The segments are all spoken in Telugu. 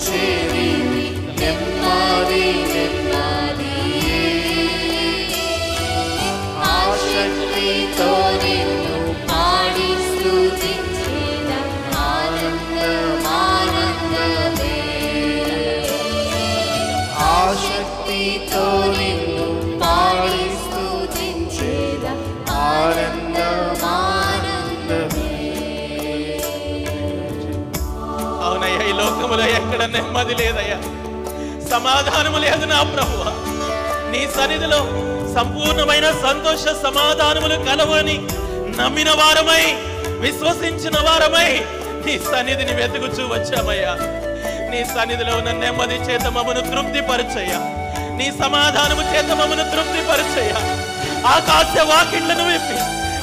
చేరిని నెమ్మది నెమ్మది ఆశక్తితో నిన్ను పాడి స్తుతించేదా ఆనందం ఆనందమే ఆశక్తితో నిన్ను పాడి స్తుతించేదా ఆనందం ఆనందమే. అవునయ్యా, ఈ లోకములో ఎక్కడ నెమ్మది లేదయ్యా, సమాధానము లేదు నా ప్రభువా. నీ సన్నిధిలో సంపూర్ణమైన సంతోష సమాధానములు కలవని నమ్మిన వారమై విశ్వసించిన వారమై నీ సన్నిధిని వెతుకుచూ వచ్చామయ్యా. నీ సన్నిధిలో ఉన్న నెమ్మది చేత మమ్మను తృప్తిపరచయ్యా, నీ సమాధానము చేత మమ్మను తృప్తిపరచయ్యా. ఆకాశ వాకిళ్లను విప్పి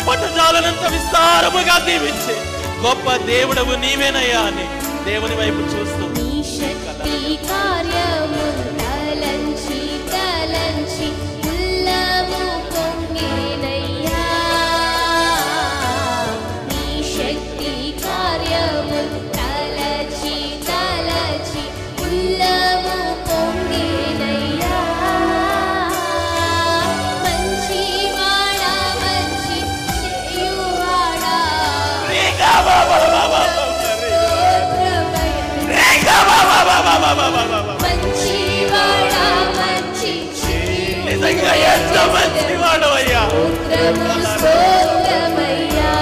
పట్టజాలనంత విస్తారముగా దీవించే గొప్ప దేవుడవు నీవేనయ్యా అని దేవుని వైపు చూస్తూ నీ శక్తి కార్యము తలంచి తలంచి ఉల్లము పొంగేనయ్యా. నీ శక్తి కార్యము తలచి తలచి ఉల్లము పొంగేనయ్యా. మంచివాడా మంచి చేయువాడా మంచివాడా మంచి నిజంగా ఎంత మంచివాడు అయ్యా. స్తోత్రమయ్యా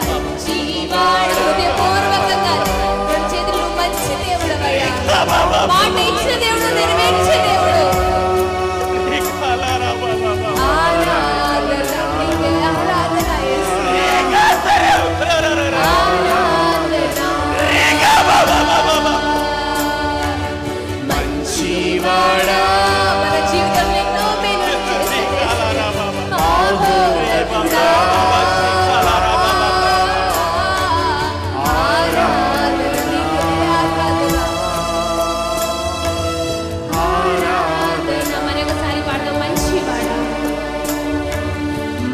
మంచివాడు హృదయపూర్వకంగా చేతులు మంచి దేవుడవయ్యా. మాట ఇచ్చిన దేవుడు నెరవేర్చే దేవుడు. ఆరాధన నీకే ఆరాధన యేసయ్యా. మంచివాడా మన జీవితంలో ఎన్నో మేలు చేసే మహోన్నతుడా. ఆరాధన నీకే ఆరాధన ఆరాధన. మరొకసారి పాడదాం. మంచివాడా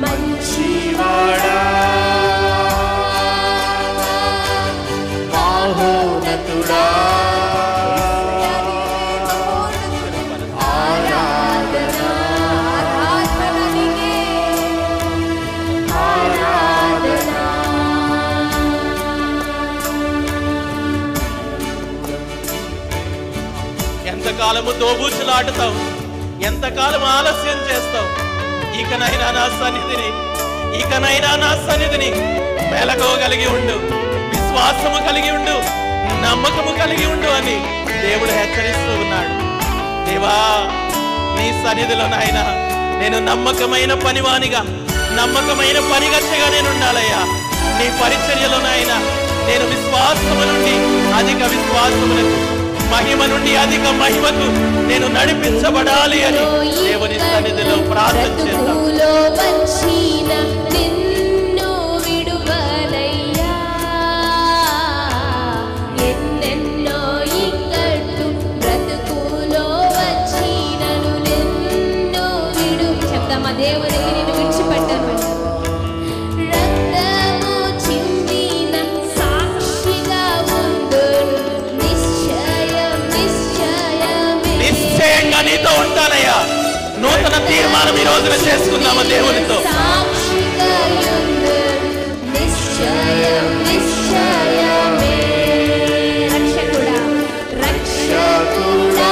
మంచివాడా మహోన్నతుడా. ఎంతకాలము దోబూచులాడుతావు, ఎంతకాలం ఆలస్యం చేస్తావు. ఇకనైనా నా సన్నిధిని మెలకువగలిగి ఉండు, విశ్వాసము కలిగి ఉండు, నమ్మకము కలిగి ఉండు అని దేవుడు హెచ్చరిస్తూ ఉన్నాడు. దేవా, నీ సన్నిధిలో నాయనా నేను నమ్మకమైన పనివానిగా, నమ్మకమైన పనిగట్టగా నేను ఉండాలయ్యా. నీ పరిచర్యలో నాయనా నేను విశ్వాసము నుండి అధిక విశ్వాసములకు, మహిమ నుండి అధిక మహిమకు నేను నడిపించబడాలి అని దేవుని సన్నిధిలో ప్రార్థన చేద్దాం. దేవునికి నేను విడిచిపెట్టాను. రక్తము చిందిన సాక్షిగా ఉండు నిశ్చయం నిశ్చయమే. నిశ్చయంగా నీతో ఉంటానయ్యా. నూతన తీర్మానం ఈ రోజున చేసుకుందామా దేవునితో. సాక్షిగా ఉండు నిశ్చయం నిశ్చయమే. రక్షకుడా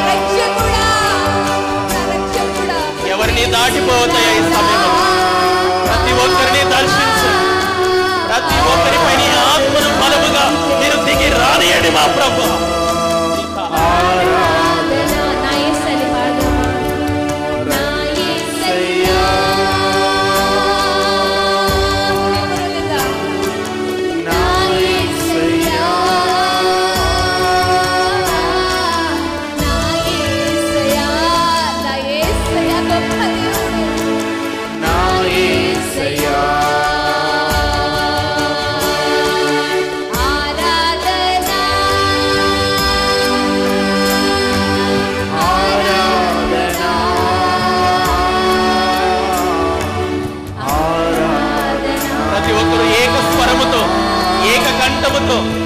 రక్షకుడా ఎవరిని దాటిపోతాయా ఈ సమయంలో? ప్రతి ఒక్కరిని దర్శించు, ప్రతి ఒక్కరిపై నీ ఆత్మను బలముగా మీరు దిగి రానియండి మా ప్రభు. నా ప్రభావంతో